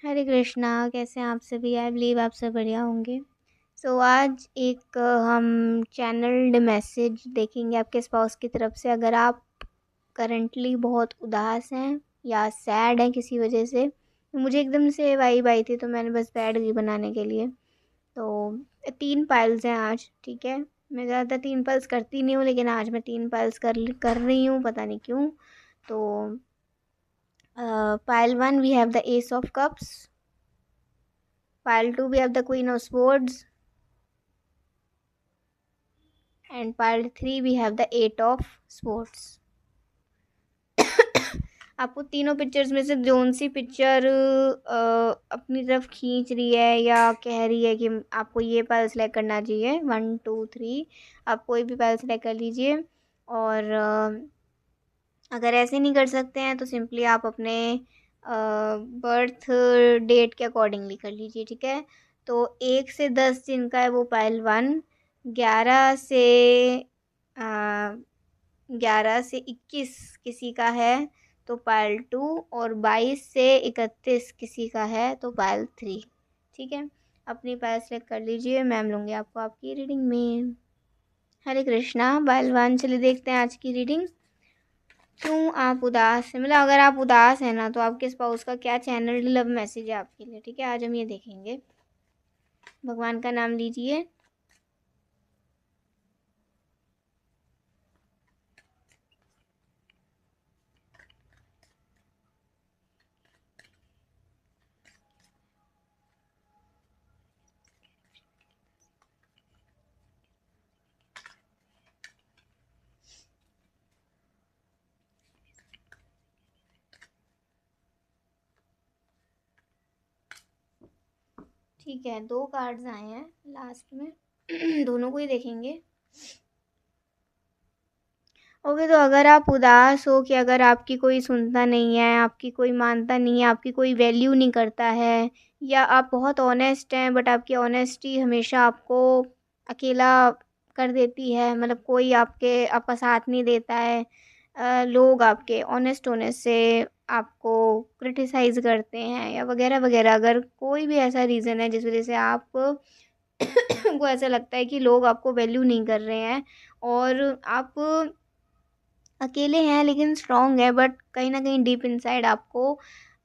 हरे कृष्णा। कैसे हैं आप सभी? आई बिलीव आप सब बढ़िया होंगे। आज एक हम चैनल्ड मैसेज देखेंगे आपके स्पाउस की तरफ से। अगर आप करंटली बहुत उदास हैं या सैड हैं किसी वजह से, तो मुझे एकदम से वाइब आई थी, तो मैंने बस बैठ गई बनाने के लिए। तो 3 पाइल्स हैं आज, ठीक है। मैं ज़्यादा 3 पाइल्स करती नहीं हूँ, लेकिन आज मैं 3 पाइल्स कर रही हूँ, पता नहीं क्यों। तो pile 1 we have the ace of cups. Pile 2 we have the Queen of Swords, and pile 3 we have the 8 of Swords. आपको तीनों पिक्चर्स में से कौन सी पिक्चर अपनी तरफ खींच रही है या कह रही है कि आपको ये पाइल सेलेक्ट करना चाहिए? 1 2 3 आप कोई भी पाइल सेलेक्ट कर लीजिए। और अगर ऐसे नहीं कर सकते हैं तो सिंपली आप अपने बर्थ डेट के अकॉर्डिंगली कर लीजिए, ठीक है। तो 1 से 10 जिनका है वो पाइल 1, 11 से 21 किसी का है तो पाइल 2, और 22 से 31 किसी का है तो पाइल 3, ठीक है। अपनी पाइल सेलेक्ट कर लीजिए, मैम लूँगी आपको आपकी रीडिंग में। हरे कृष्णा। पाइल 1 चलिए देखते हैं आज की रीडिंग। क्यों आप उदास हैं? मतलब अगर आप उदास हैं ना, तो आपके स्पाउस का क्या चैनल लव मैसेज है आपके लिए, ठीक है। आज हम ये देखेंगे। भगवान का नाम लीजिए। ठीक है, 2 कार्ड्स आए हैं लास्ट में। दोनों को ही देखेंगे। ओके, तो अगर आप उदास हो कि अगर आपकी कोई सुनता नहीं है, आपकी कोई मानता नहीं है, आपकी कोई वैल्यू नहीं करता है, या आप बहुत ऑनेस्ट हैं बट आपकी ऑनेस्टी हमेशा आपको अकेला कर देती है, मतलब कोई आपका साथ नहीं देता है, लोग आपके ऑनेस्ट होने से आपको क्रिटिसाइज़ करते हैं या वगैरह वगैरह। अगर कोई भी ऐसा रीज़न है जिस वजह से आप को ऐसा लगता है कि लोग आपको वैल्यू नहीं कर रहे हैं और आप अकेले हैं लेकिन स्ट्रॉन्ग है, बट कहीं न कहीं डीप इनसाइड आपको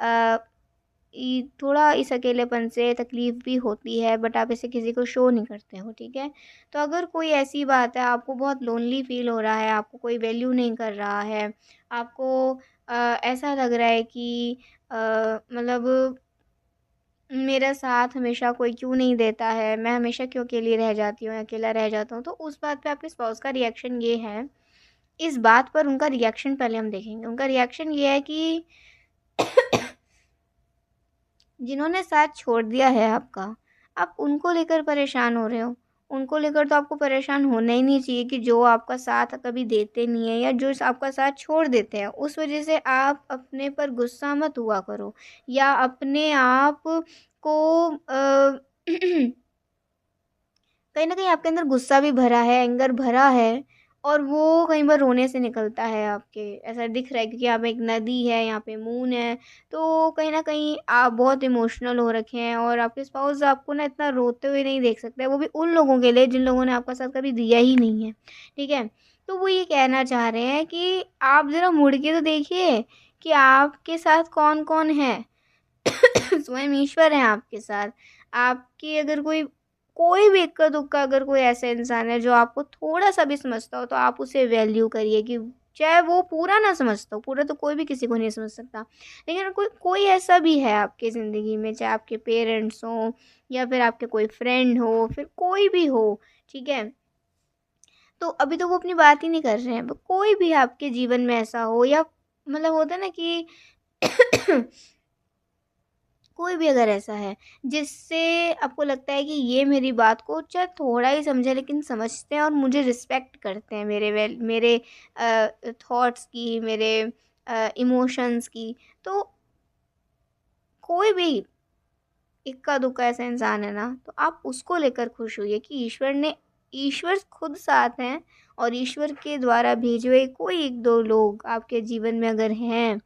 अ, थोड़ा इस अकेलेपन से तकलीफ़ भी होती है, बट आप इसे किसी को शो नहीं करते हो, ठीक है। तो अगर कोई ऐसी बात है, आपको बहुत लोनली फ़ील हो रहा है, आपको कोई वैल्यू नहीं कर रहा है, आपको ऐसा लग रहा है कि मतलब मेरा साथ हमेशा कोई क्यों नहीं देता है, मैं हमेशा क्यों अकेली रह जाती हूँ, अकेला रह जाता हूँ, तो उस बात पे आपके स्पाउस का रिएक्शन ये है। इस बात पर उनका रिएक्शन पहले हम देखेंगे। उनका रिएक्शन ये है कि जिन्होंने साथ छोड़ दिया है आपका, आप उनको लेकर परेशान हो रहे हो। उनको लेकर तो आपको परेशान होना ही नहीं चाहिए कि जो आपका साथ कभी देते नहीं है या जो आपका साथ छोड़ देते हैं, उस वजह से आप अपने पर गुस्सा मत हुआ करो या अपने आप को कहीं न कहीं आपके अंदर गुस्सा भी भरा है, एंगर भरा है, और वो कई बार रोने से निकलता है आपके। ऐसा दिख रहा है क्योंकि यहाँ पे एक नदी है, यहाँ पे मून है, तो कहीं न कहीं आप बहुत इमोशनल हो रखे हैं और आपके स्पाउस आपको ना इतना रोते हुए नहीं देख सकते हैं, वो भी उन लोगों के लिए जिन लोगों ने आपका साथ कभी दिया ही नहीं है, ठीक है? तो वो ये कहना चाह रहे हैं कि आप ज़रा मुड़ के तो देखिए कि आपके साथ कौन-कौन है। स्वयं ईश्वर हैं आपके साथ। आपकी अगर कोई भी इक्का-दुक्का अगर कोई ऐसा इंसान है जो आपको थोड़ा-सा भी समझता हो, तो आप उसे वैल्यू करिए कि चाहे वो पूरा ना समझता हो, पूरा तो कोई भी किसी को नहीं समझ सकता। लेकिन कोई कोई ऐसा भी है आपकी ज़िंदगी में, चाहे आपके पेरेंट्स हों या फिर आपके कोई फ्रेंड हो, फिर कोई भी हो, ठीक है? तो अभी तो वो अपनी बात ही नहीं कर रहे हैं, पर कोई भी आपके जीवन में ऐसा हो या मतलब होता है ना कि कोई भी अगर ऐसा है जिससे आपको लगता है कि ये मेरी बात को चाहे थोड़ा ही समझे लेकिन समझते हैं और मुझे रिस्पेक्ट करते हैं मेरे थॉट्स की, मेरे इमोशंस की, तो कोई भी इक्का दुक्का ऐसा इंसान है ना, तो आप उसको लेकर खुश होइए कि ईश्वर खुद साथ हैं, और ईश्वर के द्वारा भेजे हुए कोई एक दो लोग आपके जीवन में अगर हैं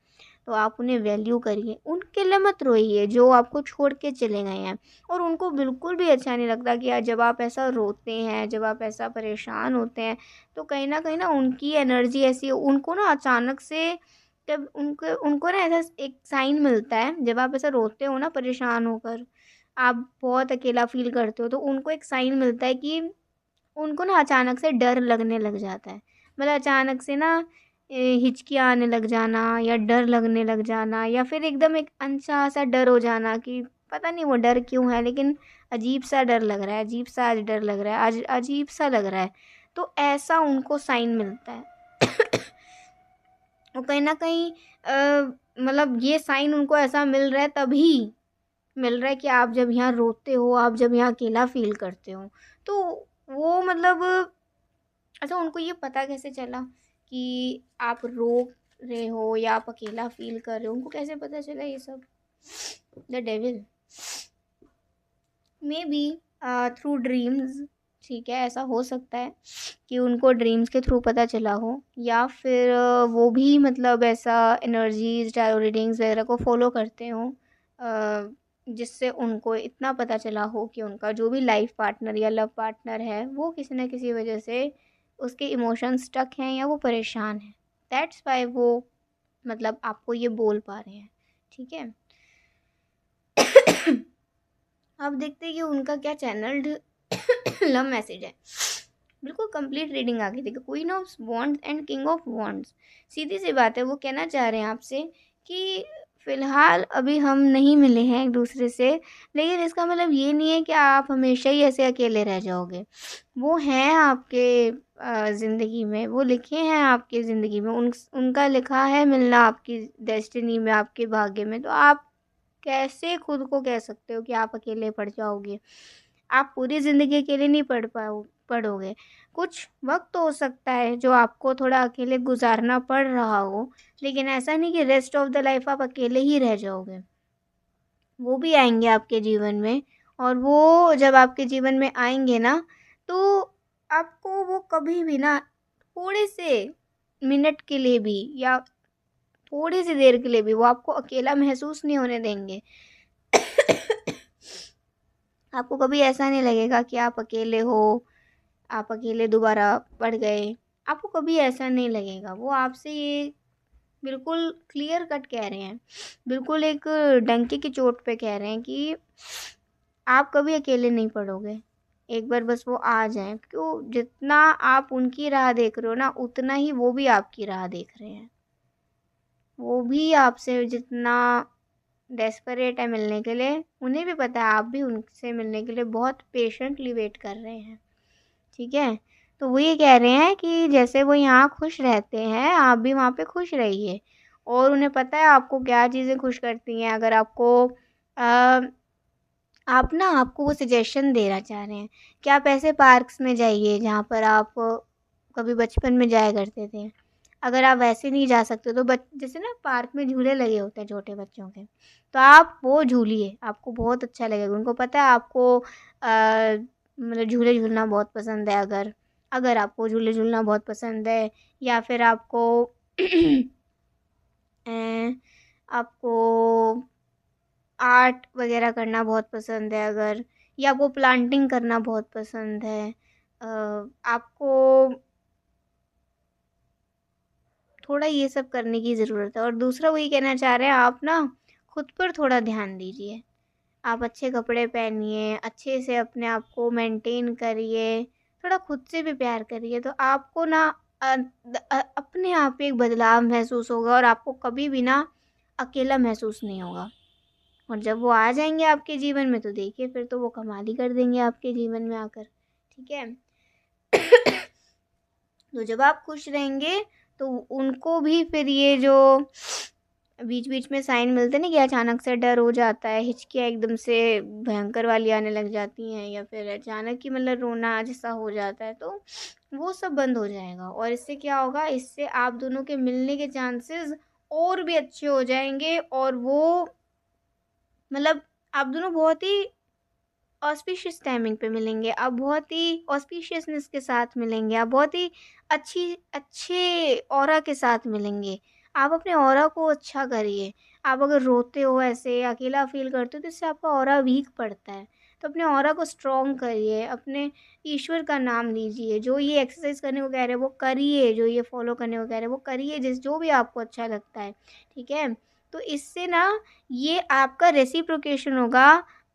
तो आप उन्हें वैल्यू करिए, उनके लिए मत रोइए जो आपको छोड़ के चले गए हैं। और उनको बिल्कुल भी अच्छा नहीं लगता कि जब आप ऐसा रोते हैं, जब आप ऐसा परेशान होते हैं, तो कहीं न उनकी एनर्जी ऐसी उनको ना अचानक से जब उनको उनको ना ऐसा एक साइन मिलता है, जब आप ऐसा रोते हो ना परेशान होकर, आप बहुत अकेला फ़ील करते हो, तो उनको एक साइन मिलता है कि उनको ना अचानक से डर लगने लग जाता है। मतलब अचानक से ना हिचकियाँ आने लग जाना या डर लगने लग जाना या फिर एकदम एक अनचाहा-सा डर हो जाना कि पता नहीं वो डर क्यों है, लेकिन अजीब-सा डर लग रहा है, अजीब-सा आज डर लग रहा है, आज अजीब-सा लग रहा है। तो ऐसा उनको साइन मिलता है। और कहीं न कहीं मतलब ये साइन उनको ऐसा मिल रहा है तभी मिल रहा है कि आप जब यहाँ रोते हो, आप जब यहाँ अकेला फ़ील करते हो, तो वो मतलब अच्छा उनको ये पता कैसे चला कि आप रो रहे हो या आप अकेला फ़ील कर रहे हो? उनको कैसे पता चला ये सब? The devil maybe through dreams. ठीक है, ऐसा हो सकता है कि उनको ड्रीम्स के थ्रू पता चला हो या फिर वो भी मतलब ऐसा एनर्जीज़, टैरो रीडिंग्स वगैरह को फ़ॉलो करते हों, जिससे उनको इतना पता चला हो कि उनका जो भी लाइफ़ पार्टनर या लव पार्टनर है, वो किसी न किसी वजह से उसके इमोशंस स्टक हैं या वो परेशान है। दैट्स व्हाई वो मतलब आपको ये बोल पा रहे हैं, ठीक है? अब देखते हैं कि उनका क्या चैनल्ड लव मैसेज है। बिल्कुल कंप्लीट रीडिंग आ गई। देखिए, queen of wands and king of wands, सीधी सी बात है, वो कहना चाह रहे हैं आपसे कि फ़िलहाल अभी हम नहीं मिले हैं एक दूसरे से, लेकिन इसका मतलब ये नहीं है कि आप हमेशा ही ऐसे अकेले रह जाओगे। वो हैं आपके ज़िंदगी में, वो लिखे हैं आपकी ज़िंदगी में, उनका लिखा है मिलना आपकी डेस्टिनी में, आपके भाग्य में। तो आप कैसे खुद को कह सकते हो कि आप अकेले पड़ जाओगे? आप पूरी ज़िंदगी अकेले नहीं पड़ोगे। कुछ वक़्त हो सकता है जो आपको थोड़ा अकेले गुज़ारना पड़ रहा हो, लेकिन ऐसा नहीं कि रेस्ट ऑफ़ द लाइफ़ आप अकेले ही रह जाओगे। वो भी आएँगे आपके जीवन में, और वो जब आपके जीवन में आएँगे ना, तो आपको वो कभी भी ना थोड़े से मिनट के लिए भी या थोड़ी सी देर के लिए भी वो आपको अकेला महसूस नहीं होने देंगे। आपको कभी ऐसा नहीं लगेगा कि आप अकेले हो, आप अकेले दोबारा पड़ गए, आपको कभी ऐसा नहीं लगेगा। वो आपसे ये बिल्कुल क्लियर कट कह रहे हैं, बिल्कुल एक डंके की चोट पे कह रहे हैं कि आप कभी अकेले नहीं पड़ोगे। एक बार बस वो आ जाएँ, क्यों जितना आप उनकी राह देख रहे हो ना, उतना ही वो भी आपकी राह देख रहे हैं। वो भी आपसे जितना डेस्परेट है मिलने के लिए, उन्हें भी पता है आप भी उनसे मिलने के लिए बहुत पेशेंटली वेट कर रहे हैं, ठीक है? तो वो ये कह रहे हैं कि जैसे वो यहाँ खुश रहते हैं, आप भी वहाँ पे खुश रहिए, और उन्हें पता है आपको क्या चीज़ें खुश करती हैं। अगर आपको अ, आपको वो सजेशन देना चाह रहे हैं कि आप ऐसे पार्क्स में जाइए जहाँ पर आप कभी बचपन में जाया करते थे। अगर आप वैसे नहीं जा सकते तो बच जैसे ना पार्क में झूले लगे होते हैं छोटे बच्चों के, तो आप वो झूलिए, आपको बहुत अच्छा लगेगा। उनको पता है आपको मतलब झूले झूलना बहुत पसंद है, अगर अगर आपको झूले झूलना बहुत पसंद है, या फिर आपको अ, आपको आर्ट वगैरह करना बहुत पसंद है अगर, या आपको प्लांटिंग करना बहुत पसंद है, आपको थोड़ा ये सब करने की ज़रूरत है। और दूसरा वही कहना चाह रहे हैं, आप ना खुद पर थोड़ा ध्यान दीजिए। आप अच्छे कपड़े पहनिए, अच्छे से अपने आप को मेंटेन करिए, थोड़ा खुद से भी प्यार करिए, तो आपको ना अपने आप ही एक बदलाव महसूस होगा और आपको कभी भी ना अकेला महसूस नहीं होगा। और जब वो आ जाएँगे आपके जीवन में, तो देखिए फिर तो वो कमाल ही कर देंगे आपके जीवन में आकर, ठीक है? तो जब आप खुश रहेंगे, तो उनको भी फिर ये जो बीच-बीच में साइन मिलते हैं ना कि अचानक से डर हो जाता है, हिचकियाँ एकदम से भयंकर वाली आने लग जाती हैं, या फिर अचानक ही मतलब रोना जैसा हो जाता है, तो वो सब बंद हो जाएगा। और इससे क्या होगा, इससे आप दोनों के मिलने के चांसेस और भी अच्छे हो जाएँगे, और वो मतलब आप दोनों बहुत ही ऑस्पिशियस टाइमिंग पे मिलेंगे, आप बहुत ही ऑस्पिशियसनेस के साथ मिलेंगे, आप बहुत ही अच्छे ऑरा के साथ मिलेंगे। आप अपने ऑरा को अच्छा करिए। आप अगर रोते हो, ऐसे अकेला फ़ील करते हो, तो इससे आपका ऑरा वीक पड़ता है। तो अपने ऑरा को स्ट्रॉन्ग करिए, अपने ईश्वर का नाम लीजिए, जो ये एक्सरसाइज़ करने को कह रहे हैं वो करिए, जो ये फ़ॉलो करने को कह रहे हैं वो करिए, जो भी आपको अच्छा लगता है, ठीक है? तो इससे ना ये आपका रेसिप्रोकेशन होगा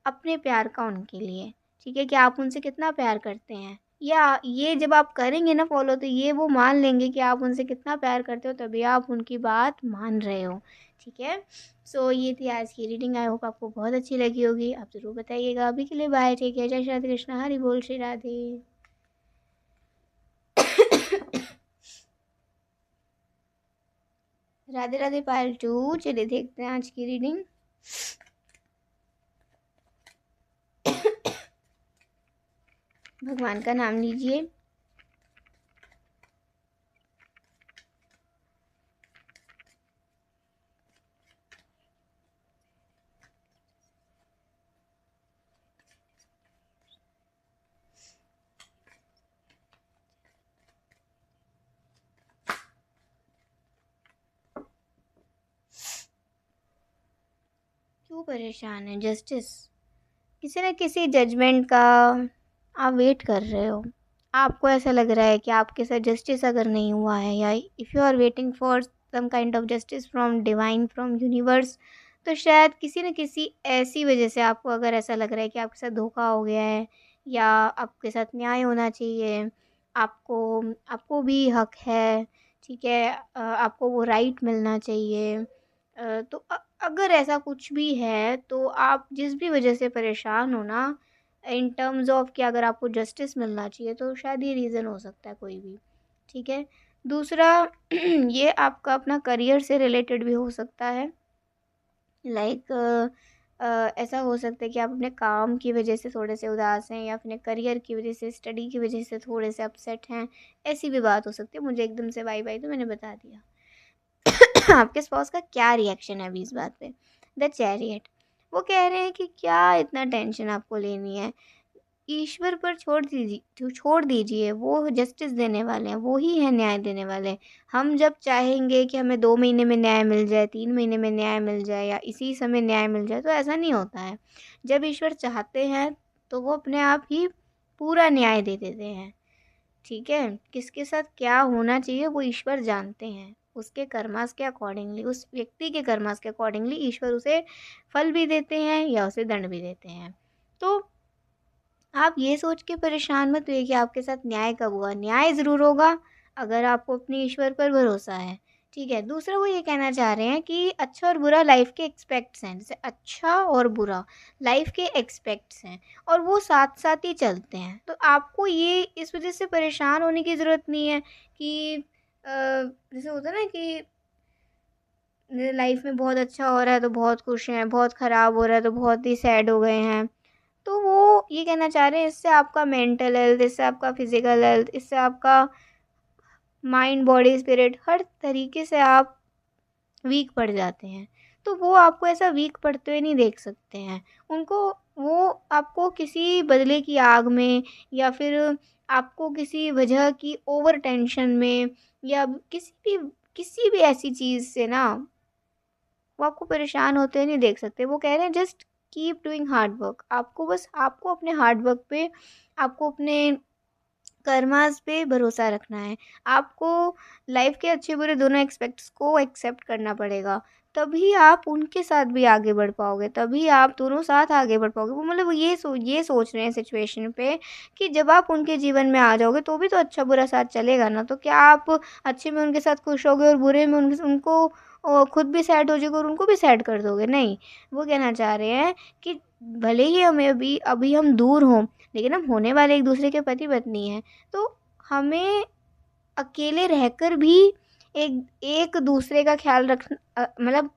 अपने प्यार का उनके लिए, ठीक है? कि आप उनसे कितना प्यार करते हैं। या ये जब आप करेंगे ना फ़ॉलो, तो ये वो मान लेंगे कि आप उनसे कितना प्यार करते हो, तभी आप उनकी बात मान रहे हो, ठीक है? सो ये थी आज की रीडिंग। आई होप आपको बहुत अच्छी लगी होगी। आप ज़रूर बताइएगा। अभी के लिए बाय, टेक केयर, जय श्री राधे कृष्णा, हरि बोल, श्री राधे। राधे राधे पायल 2। चलिए देखते हैं आज की रीडिंग। भगवान का नाम लीजिए। क्यों परेशान है? जस्टिस। किसी न किसी जजमेंट का आप वेट कर रहे हो। आपको ऐसा लग रहा है कि आपके साथ जस्टिस अगर नहीं हुआ है, या if you are waiting for some kind of justice from divine, from universe, तो शायद किसी न किसी ऐसी वजह से आपको अगर ऐसा लग रहा है कि आपके साथ धोखा हो गया है, या आपके साथ न्याय होना चाहिए, आपको आपको भी हक है, ठीक है? आपको वो राइट मिलना चाहिए। तो अगर ऐसा कुछ भी है, तो आप जिस भी वजह से परेशान हो ना, इन टर्म्स ऑफ कि अगर आपको जस्टिस मिलना चाहिए, तो शायद ये रीज़न हो सकता है कोई भी, ठीक है? दूसरा, ये आपका अपना करियर से रिलेटेड भी हो सकता है। लाइक ऐसा हो सकता है कि आप अपने काम की वजह से थोड़े से उदास हैं, या अपने करियर की वजह से, स्टडी की वजह से थोड़े से अपसेट हैं। ऐसी भी बात हो सकती है। मुझे एकदम से वाइब आई तो मैंने बता दिया। आपके स्पाउस का क्या रिएक्शन है अभी इस बात पे? The chariot. वो कह रहे हैं कि क्या इतना टेंशन आपको लेनी है, ईश्वर पर छोड़ दीजिए, वो जस्टिस देने वाले हैं, वो ही है न्याय देने वाले। हम जब चाहेंगे कि हमें 2 महीने में न्याय मिल जाए, 3 महीने में न्याय मिल जाए, या इसी समय न्याय मिल जाए, तो ऐसा नहीं होता है। जब ईश्वर चाहते हैं, तो वो अपने आप ही पूरा न्याय दे देते हैं, ठीक है? किसके साथ क्या होना चाहिए वो ईश्वर जानते हैं। उसके कर्मास के अकॉर्डिंगली, उस व्यक्ति के कर्मास के अकॉर्डिंगली ईश्वर उसे फल भी देते हैं, या उसे दंड भी देते हैं। तो आप ये सोच के परेशान मत हुइए कि आपके साथ न्याय कब होगा। न्याय ज़रूर होगा, अगर आपको अपने ईश्वर पर भरोसा है, ठीक है? दूसरा, वो ये कहना चाह रहे हैं कि अच्छा और बुरा लाइफ़ के एक्सपेक्ट्स हैं। जैसे अच्छा और बुरा लाइफ़ के एक्सपेक्ट्स हैं, और वो साथ-साथ ही चलते हैं। तो आपको ये इस वज़ह से परेशान होने की ज़रूरत नहीं है कि जैसे होता है ना कि लाइफ़ में बहुत अच्छा हो रहा है तो बहुत खुश हैं, बहुत ख़राब हो रहा है तो बहुत ही सैड हो गए हैं। तो वो ये कहना चाह रहे हैं, इससे आपका मेंटल हेल्थ, इससे आपका फिज़िकल हेल्थ, इससे आपका माइंड, बॉडी, स्पिरिट, हर तरीके से आप वीक पड़ जाते हैं। तो वो आपको ऐसा वीक पड़ते हुए नहीं देख सकते हैं। उनको वो आपको किसी बदले की आग में, या फिर आपको किसी वजह की ओवर टेंशन में, या किसी भी ऐसी चीज़ से ना, वो आपको परेशान होते हुए नहीं देख सकते। वो कह रहे हैं just keep doing hard work. आपको अपने हार्ड वर्क पे, आपको अपने कर्मास पे भरोसा रखना है। आपको लाइफ के अच्छे बुरे दोनों एस्पेक्ट्स को एक्सेप्ट करना पड़ेगा। तभी आप उनके साथ भी आगे बढ़ पाओगे, तभी आप दोनों साथ आगे बढ़ पाओगे। वो मतलब वो ये सोच रहे हैं सिचुएशन पे कि जब आप उनके जीवन में आ जाओगे, तो भी तो अच्छा बुरा साथ चलेगा ना। तो क्या आप अच्छे में उनके साथ खुश होगे, और बुरे में उनको खुद भी सैड हो जाओगे और उनको भी सैड कर दोगे? नहीं, वो कहना चाह रहे हैं कि भले ही हमें अभी हम दूर हों, लेकिन हम होने वाले एक दूसरे के पति पत्नी हैं। तो हमें अकेले रहकर भी एक एक दूसरे का ख्याल मतलब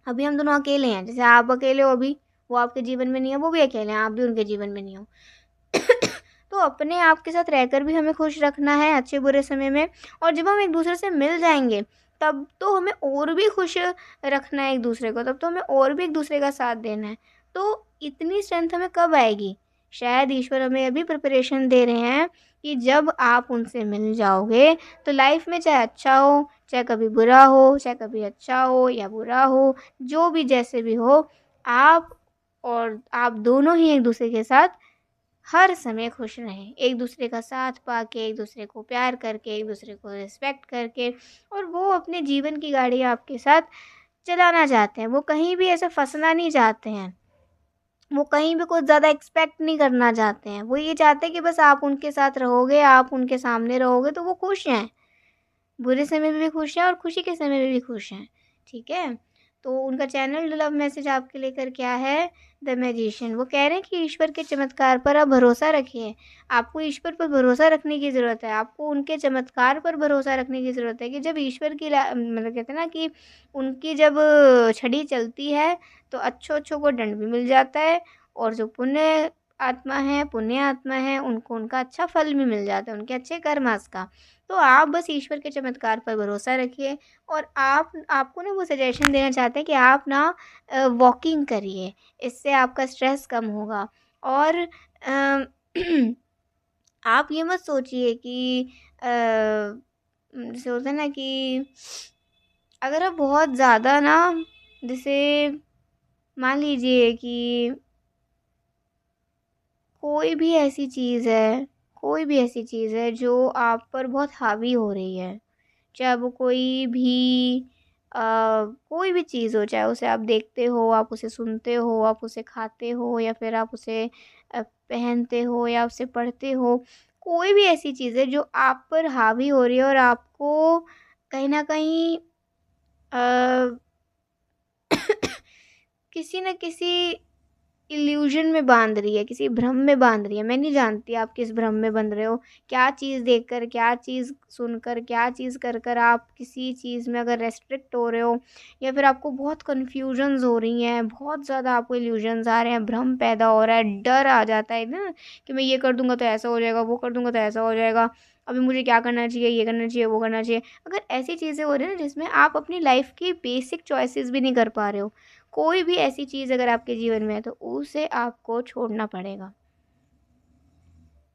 अभी हम दोनों अकेले हैं। जैसे आप अकेले हो अभी, वो आपके जीवन में नहीं है, वो भी अकेले हैं, आप भी उनके जीवन में नहीं हो। तो अपने आप के साथ रहकर भी हमें खुश रखना है अच्छे बुरे समय में, और जब हम एक दूसरे से मिल जाएंगे, तब तो हमें और भी खुश रखना है एक दूसरे को, तब तो हमें और भी एक दूसरे का साथ देना है। तो इतनी स्ट्रेंथ हमें कब आएगी शायद ईश्वर हमें अभी प्रिपरेशन दे रहे हैं कि जब आप उनसे मिल जाओगे तो लाइफ में चाहे अच्छा हो, चाहे कभी बुरा हो, चाहे कभी अच्छा हो या बुरा हो, जो भी जैसे भी हो, आप और आप दोनों ही एक दूसरे के साथ हर समय खुश रहें, एक दूसरे का साथ पाके, एक दूसरे को प्यार करके, एक दूसरे को रिस्पेक्ट करके, और वो अपने जीवन की गाड़ी आपके साथ चलाना चाहते हैं। वो कहीं भी ऐसे फंसना नहीं चाहते हैं, वो कहीं भी कुछ ज़्यादा एक्सपेक्ट नहीं करना चाहते हैं। वो ये चाहते हैं कि बस आप उनके साथ रहोगे, आप उनके सामने रहोगे तो वो खुश हैं। बुरे समय में भी खुश हैं और खुशी के समय में भी खुश हैं, ठीक है? तो उनका चैनल लव मैसेज आपके लेकर क्या है, द मैजिशियन। वो कह रहे हैं कि ईश्वर के चमत्कार पर आप भरोसा रखिए। आपको ईश्वर पर भरोसा रखने की ज़रूरत है, आपको उनके चमत्कार पर भरोसा रखने की ज़रूरत है कि जब ईश्वर की मतलब कहते हैं ना कि उनकी जब छड़ी चलती है तो अच्छों-अच्छों को दंड भी मिल जाता है, और जो पुण्य आत्मा है उनको उनका अच्छा फल भी मिल जाता है, उनके अच्छे कर्मास का। तो आप बस ईश्वर के चमत्कार पर भरोसा रखिए, और आपको ना वो सजेशन देना चाहते हैं कि आप ना वॉकिंग करिए, इससे आपका स्ट्रेस कम होगा। और आप ये मत सोचिए कि जैसे होता है ना कि अगर आप बहुत ज़्यादा ना, जैसे मान लीजिए कि कोई भी ऐसी चीज़ है जो आप पर बहुत हावी हो रही है, चाहे वो अ, कोई भी चीज़ हो, चाहे उसे आप देखते हो, आप उसे सुनते हो, आप उसे खाते हो, या फिर आप उसे पहनते हो या उसे पढ़ते हो। कोई भी ऐसी चीज़ है जो आप पर हावी हो रही है और आपको कहीं न कहीं अ, किसी न किसी इल्यूज़न में बाँध रही है, किसी भ्रम में बाँध रही है। मैं नहीं जानती आप किस भ्रम में बंध रहे हो। क्या चीज़ देखकर, क्या चीज़ सुनकर, क्या चीज़ कर कर आप किसी चीज़ में अगर रेस्ट्रिक्ट हो रहे हो, या फिर आपको बहुत कन्फ्यूज़न्स हो रही हैं, बहुत ज़्यादा आपको इल्यूज़न्स आ रहे हैं, भ्रम पैदा हो रहा है, डर आ जाता है ना कि मैं ये कर दूँगा तो ऐसा हो जाएगा, वो कर दूँगा तो ऐसा हो जाएगा। अभी मुझे क्या करना चाहिए, ये करना चाहिए, वो करना चाहिए। अगर ऐसी चीज़ें हो रही हैं ना जिसमें आप अपनी लाइफ़ की बेसिक चॉइसेस भी नहीं कर पा रहे हो, कोई भी ऐसी चीज़ अगर आपके जीवन में है तो उसे आपको छोड़ना पड़ेगा।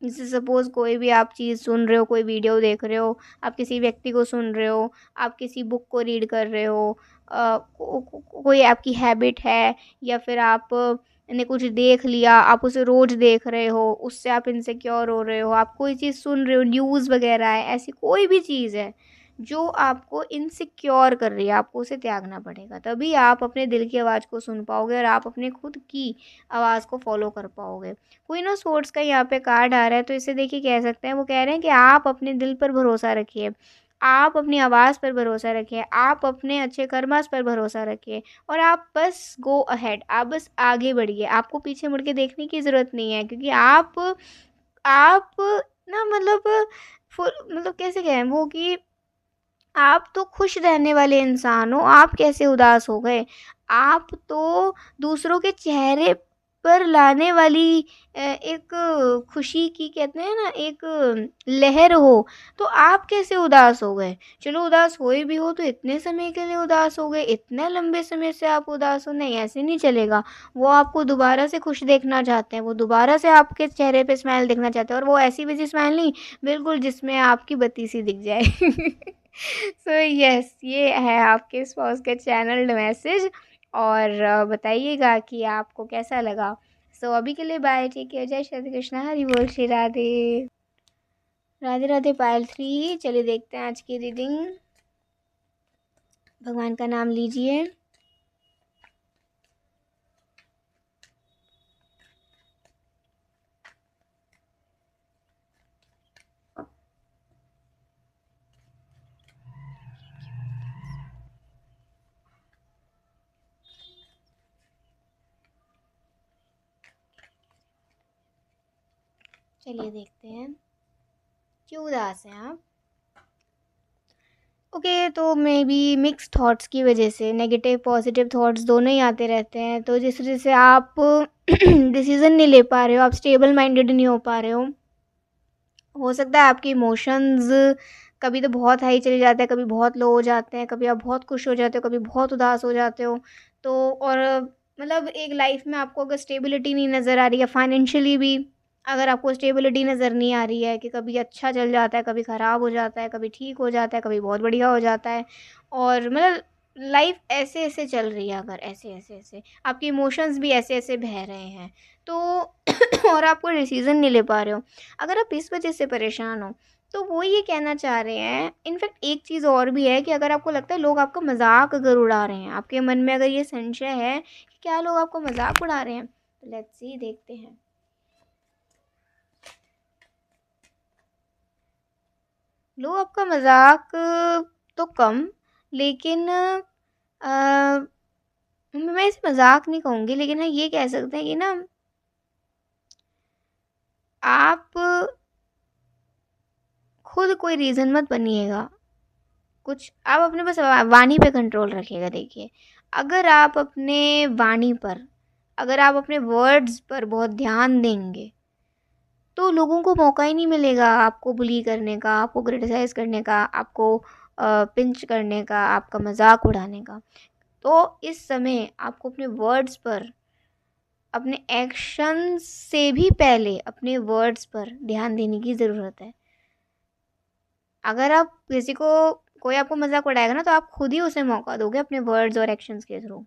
जैसे सपोज़ कोई भी आप चीज़ सुन रहे हो, कोई वीडियो देख रहे हो, आप किसी व्यक्ति को सुन रहे हो, आप किसी बुक को रीड कर रहे हो, कोई आपकी हैबिट है, या फिर आप ने कुछ देख लिया, आप उसे रोज़ देख रहे हो, उससे आप इनसिक्योर हो रहे हो, आप कोई चीज़ सुन रहे हो, न्यूज़ वग़ैरह है, ऐसी कोई भी चीज़ है जो आपको इनसिक्योर कर रही है, आपको उसे त्यागना पड़ेगा। तभी आप अपने दिल की आवाज़ को सुन पाओगे और आप अपने खुद की आवाज़ को फ़ॉलो कर पाओगे। क्वीन ऑफ सोर्ड्स का यहाँ पे कार्ड आ रहा है, तो इसे देखिए कह सकते हैं, वो कह रहे हैं कि आप अपने दिल पर भरोसा रखिए, आप अपनी आवाज़ पर भरोसा रखिए, आप अपने अच्छे कर्मास पर भरोसा रखिए, और आप बस गो अहेड, आप बस आगे बढ़िए। आपको पीछे मुड़ के देखने की ज़रूरत नहीं है, क्योंकि आप ना मतलब मतलब कैसे कहें वो कि आप तो खुश रहने वाले इंसान हो, आप कैसे उदास हो गए? आप तो दूसरों के चेहरे पर लाने वाली एक खुशी की कहते हैं ना एक लहर हो, तो आप कैसे उदास हो गए? चलो उदास हुए भी हो तो इतने समय के लिए उदास हो गए, इतने लंबे समय से आप उदास हो, नहीं ऐसे नहीं चलेगा। वो आपको दोबारा से खुश देखना चाहते हैं, वो दोबारा से आपके चेहरे पे स्माइल देखना चाहते हैं, और वो ऐसी-वैसी स्माइल नहीं, बिल्कुल जिसमें आपकी बत्ती सी दिख जाए। सो यस, ये है आपके स्पाउस का चैनल्ड मैसेज, और बताइएगा कि आपको कैसा लगा। सो अभी के लिए बाय, टेक केयर, जय श्री कृष्णा, हरि बोल, श्री राधे। राधे राधे पायल 3। चलिए देखते हैं आज की रीडिंग। भगवान का नाम लीजिए। चलिए देखते हैं क्यों उदास हैं आप। ओके, तो मे बी मिक्स थॉट्स की वजह से नेगेटिव पॉजिटिव थॉट्स दोनों ही आते रहते हैं, तो जिस वजह से आप डिसीज़न नहीं ले पा रहे हो, आप स्टेबल माइंडेड नहीं हो पा रहे हो सकता है आपके इमोशंस कभी तो बहुत हाई चले जाते हैं, कभी बहुत लो हो जाते हैं, कभी आप बहुत खुश हो जाते हो, कभी बहुत उदास हो जाते हो। तो और मतलब एक लाइफ में आपको अगर स्टेबिलिटी नहीं नज़र आ रही है, फाइनेंशियली भी अगर आपको स्टेबिलिटी नज़र नहीं आ रही है कि कभी अच्छा चल जाता है, कभी ख़राब हो जाता है, कभी ठीक हो जाता है, कभी बहुत बढ़िया हो जाता है, और मतलब लाइफ ऐसे-ऐसे चल रही है, अगर ऐसे-ऐसे-ऐसे आपके इमोशंस भी ऐसे-ऐसे बह रहे हैं, तो और आप कोई डिसीज़न नहीं ले पा रहे हो, अगर आप इस वज़ह से परेशान हो, तो वो ये कहना चाह रहे हैं। इनफैक्ट एक चीज़ और भी है कि अगर आपको लगता है लोग आपका मज़ाक अगर उड़ा रहे हैं, आपके मन में अगर ये संशय है कि क्या लोग आपका मज़ाक उड़ा रहे हैं, तो लेट्स सी, देखते हैं। लोग आपका मज़ाक तो कम, लेकिन मैं इसे मज़ाक नहीं कहूँगी, लेकिन हाँ, ये कह सकते हैं कि ना आप खुद कोई रीज़न मत बनिएगा। कुछ आप अपने बस वाणी पे कंट्रोल रखिएगा। देखिए, अगर आप अपने वाणी पर, अगर आप अपने वर्ड्स पर बहुत ध्यान देंगे, तो लोगों को मौका ही नहीं मिलेगा आपको बुली करने का, आपको क्रिटिसाइज़ करने का, आपको पिंच करने का, आपका मज़ाक उड़ाने का। तो इस समय आपको अपने वर्ड्स पर, अपने एक्शंस से भी पहले अपने वर्ड्स पर ध्यान देने की ज़रूरत है। अगर आप किसी को, कोई आपको मज़ाक उड़ाएगा ना, तो आप खुद ही उसे मौका दोगे अपने वर्ड्स और एक्शंस के थ्रू।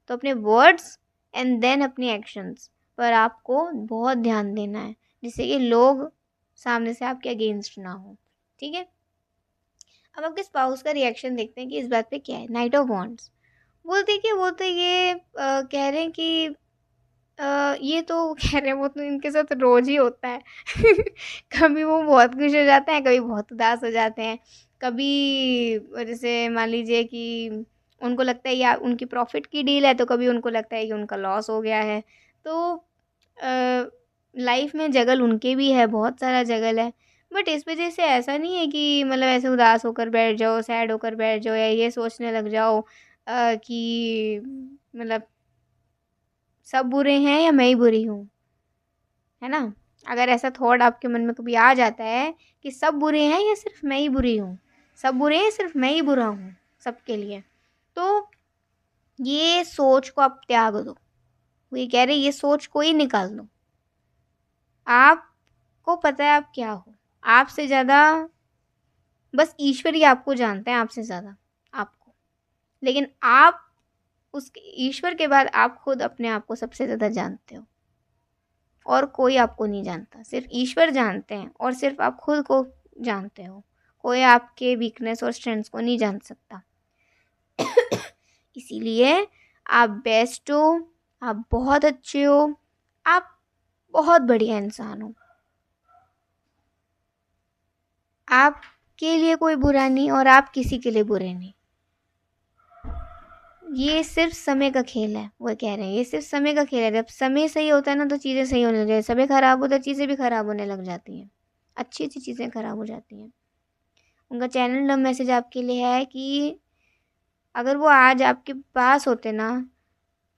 तो अपने वर्ड्स एंड देन अपने एक्शंस पर आपको बहुत ध्यान देना है, जिससे कि लोग सामने से आपके अगेंस्ट ना हो। ठीक है? अब आपके स्पाउस का रिएक्शन देखते हैं कि इस बात पे क्या है। नाइट ऑफ वॉन्ड्स बोलते कि वो तो ये कह रहे हैं कि ये तो कह रहे हैं वो तो इनके साथ रोज़ ही होता है। कभी वो बहुत खुश हो जाते हैं, कभी बहुत उदास हो जाते हैं। कभी जैसे मान लीजिए कि उनको लगता है या उनकी प्रॉफ़िट की डील है, तो कभी उनको लगता है कि उनका लॉस हो गया है। तो लाइफ़ में जगल उनके भी है, बहुत सारा जगल है। बट इस वज़ह से ऐसा नहीं है कि मतलब ऐसे उदास होकर बैठ जाओ, सैड होकर बैठ जाओ, या ये सोचने लग जाओ कि मतलब सब बुरे हैं या मैं ही बुरी हूँ, है ना? अगर ऐसा थॉट आपके मन में कभी आ जाता है कि सब बुरे हैं या सिर्फ़ मैं ही बुरी हूँ, सब बुरे हैं, सिर्फ़ मैं ही बुरा हूँ सबके लिए, तो ये सोच को आप त्याग दो। वो ये कह रहे हैं, ये सोच को ही निकाल दो। आपको पता है आप क्या हो। आपसे ज़्यादा बस ईश्वर ही आपको जानते हैं, आपसे ज़्यादा आपको। लेकिन आप उस ईश्वर के बाद आप खुद अपने आप को सबसे ज़्यादा जानते हो, और कोई आपको नहीं जानता। सिर्फ़ ईश्वर जानते हैं, और सिर्फ़ आप खुद को जानते हो। कोई आपके वीकनेस और स्ट्रेंथ्स को नहीं जान सकता। इसीलिए आप बेस्ट हो, आप बहुत अच्छे हो, आप बहुत बढ़िया इंसान हो। आपके लिए कोई बुरा नहीं, और आप किसी के लिए बुरे नहीं। ये सिर्फ़ समय का खेल है, वो कह रहे हैं, ये सिर्फ़ समय का खेल है। जब समय सही होता है ना, तो चीज़ें सही होने लग जाती हैं। समय ख़राब होता है, चीज़ें भी ख़राब होने लग जाती हैं। अच्छी-अच्छी चीज़ें ख़राब हो जाती हैं। उनका चैनल मैसेज आपके लिए है कि अगर वो आज आपके पास होते ना,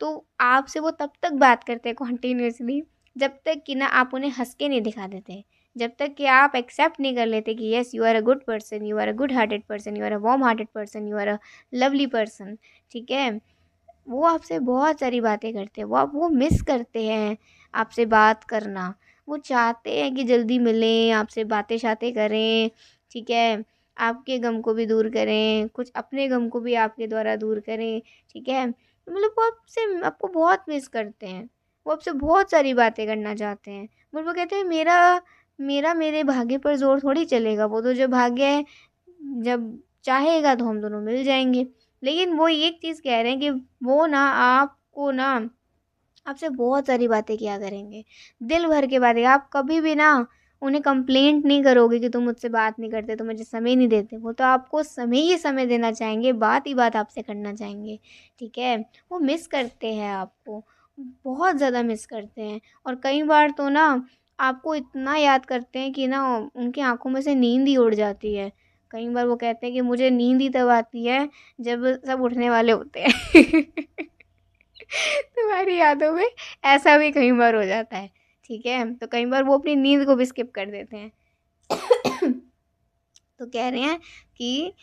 तो आपसे वो तब तक बात करते कॉन्टिन्यूअसली, जब तक कि ना आप उन्हें हँस के नहीं दिखा देते। जब तक कि आप एक्सेप्ट नहीं कर लेते कि yes, you are a good person, you are a good hearted person, you are a warm hearted person, you are a lovely person. ठीक है? वो आपसे बहुत सारी बातें करते हैं। वो मिस करते हैं आपसे बात करना। वो चाहते हैं कि जल्दी मिलें, आपसे बातें-शातें करें, ठीक है? आपके गम को भी दूर करें, कुछ अपने गम को भी आपके द्वारा दूर करें, ठीक है? मतलब वो आपको बहुत मिस करते हैं। वो आपसे बहुत सारी बातें करना चाहते हैं। बट वो कहते हैं मेरा मेरा मेरे भाग्य पर ज़ोर थोड़ी चलेगा, वो तो जब भाग्य है, जब चाहेगा तो हम दोनों मिल जाएँगे। लेकिन वो एक चीज़ कह रहे हैं कि वो ना आपको ना आपसे बहुत सारी बातें किया करेंगे, दिल भर के बातें। आप कभी भी ना उन्हें कंप्लेंट नहीं करोगे कि तुम मुझसे बात नहीं करते, तुम मुझे समय नहीं देते। वो तो आपको समय ही समय देना चाहेंगे, बात ही बात आपसे करना चाहेंगे, ठीक है? वो मिस करते हैं आपको, बहुत ज़्यादा मिस करते हैं, और कई बार तो ना आपको इतना याद करते हैं कि ना उनकी आँखों में से नींद ही उड़ जाती है। कई बार वो कहते हैं कि मुझे नींद ही तब आती है जब सब उठने वाले होते हैं। तुम्हारी यादों में ऐसा भी कई बार हो जाता है, ठीक है? तो कई बार वो अपनी नींद को भी स्किप कर देते हैं। तो कह रहे हैं कि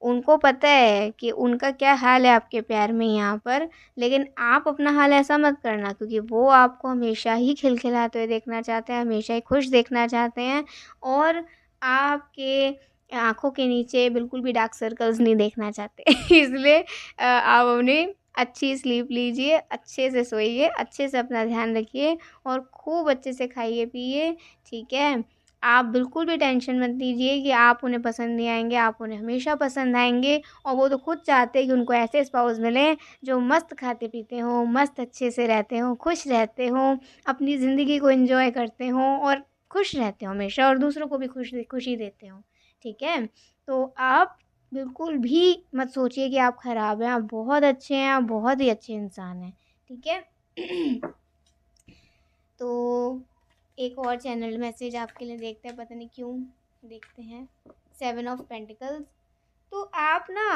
उनको पता है कि उनका क्या हाल है आपके प्यार में यहाँ पर, लेकिन आप अपना हाल ऐसा मत करना, क्योंकि वो आपको हमेशा ही खिलखिलाते हुए देखना चाहते हैं, हमेशा ही खुश देखना चाहते हैं और आपके आँखों के नीचे बिल्कुल भी डार्क सर्कल्स नहीं देखना चाहते। इसलिए आप अपनी अच्छी स्लीप लीजिए, अच्छे से सोइए, अच्छे से अपना ध्यान रखिए और खूब अच्छे से खाइए-पिइए, ठीक है? आप बिल्कुल भी टेंशन मत लीजिए कि आप उन्हें पसंद नहीं आएँगे, आप उन्हें हमेशा पसंद आएँगे और वो तो खुद चाहते हैं कि उनको ऐसे स्पाउस मिलें जो मस्त खाते-पीते हों, मस्त अच्छे से रहते हों, खुश रहते हों, अपनी ज़िंदगी को एन्जॉय करते हों और खुश रहते हों हमेशा और दूसरों को भी खुशी देते हों, ठीक है? तो आप बिल्कुल भी मत सोचिए कि आप ख़राब हैं, आप बहुत अच्छे हैं, आप बहुत ही अच्छे इंसान हैं, ठीक है? तो एक और चैनल मैसेज आपके लिए देखते हैं, पता नहीं क्यों देखते हैं। 7 ऑफ पेंटिकल्स। तो आप ना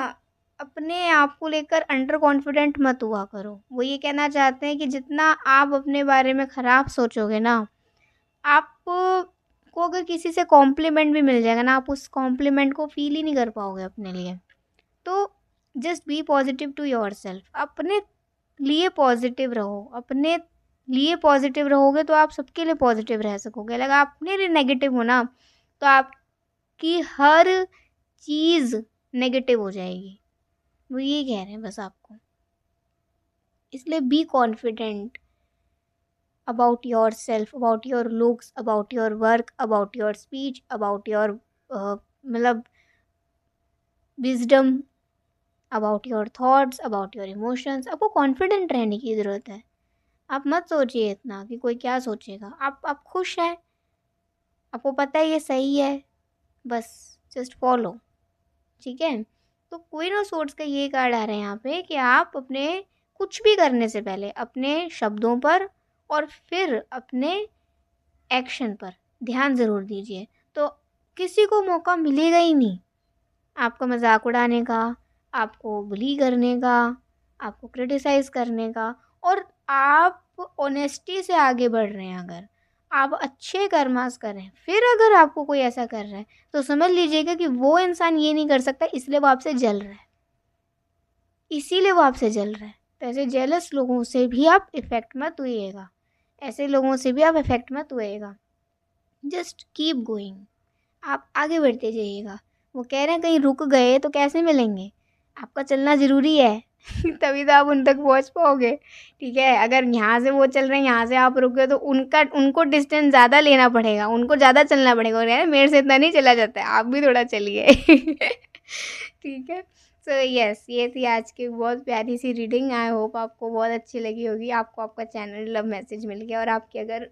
अपने आप को लेकर अंडर कॉन्फिडेंट मत हुआ करो। वो ये कहना चाहते हैं कि जितना आप अपने बारे में ख़राब सोचोगे ना, आपको अगर किसी से कॉम्प्लीमेंट भी मिल जाएगा ना, आप उस कॉम्प्लीमेंट को फ़ील ही नहीं कर पाओगे अपने लिए। तो just be positive to yourself. अपने लिए पॉज़िटिव रहो, अपने लिए पॉज़िटिव रहोगे तो आप सबके लिए पॉज़िटिव रह सकोगे। अगर आप अपने लिए नेगेटिव हो ना, तो आपकी हर चीज़ नेगेटिव हो जाएगी। वो ये कह रहे हैं बस आपको। इसलिए be confident about yourself, about your looks, about your work, about your speech, about your मतलब wisdom, about your thoughts, about your emotions. आपको कॉन्फिडेंट रहने की ज़रूरत है। आप मत सोचिए इतना कि कोई क्या सोचेगा। आप खुश हैं, आपको पता है ये सही है, बस जस्ट फॉलो, ठीक है? तो कोई ना सोर्स का ये कार्ड आ रहा है यहाँ पे कि आप अपने कुछ भी करने से पहले अपने शब्दों पर और फिर अपने एक्शन पर ध्यान ज़रूर दीजिए। तो किसी को मौका मिलेगा ही नहीं आपका मज़ाक उड़ाने का, आपको बुली करने का, आपको क्रिटिसाइज़ करने का। और आप ऑनेस्टी से आगे बढ़ रहे हैं, अगर आप अच्छे कर्मास कर रहे हैं, फिर अगर आपको कोई ऐसा कर रहा है, तो समझ लीजिएगा कि वो इंसान ये नहीं कर सकता, इसलिए वो आपसे जल रहा है, इसीलिए वो आपसे जल रहा है। तो ऐसे जेलस लोगों से भी आप इफ़ेक्ट मत होइएगा, ऐसे लोगों से भी आप इफ़ेक्ट मत होइएगा। जस्ट कीप गोइंग, आप आगे बढ़ते जाइएगा। वो कह रहे हैं कहीं रुक गए तो कैसे मिलेंगे, आपका चलना ज़रूरी है। तभी तो आप उन तक पहुँच पाओगे, ठीक है? अगर यहाँ से वो चल रहे हैं, यहाँ से आप रुक गए, तो उनको डिस्टेंस ज़्यादा लेना पड़ेगा, उनको ज़्यादा चलना पड़ेगा। और यार मेरे से इतना नहीं चला जाता है, आप भी थोड़ा चलिए। ठीक है? सो यस, ये थी आज की बहुत प्यारी सी रीडिंग। आई होप आपको बहुत अच्छी लगी होगी, आपको आपका चैनल लव मैसेज मिल गया और आपकी अगर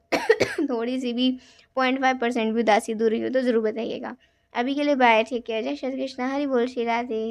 थोड़ी सी भी 0.5% भी उदासी दूर हुई हो तो ज़रूर बताइएगा। अभी के लिए बाय, ठीक है? जय श्री कृष्ण, हरि बोल, श्री राधे।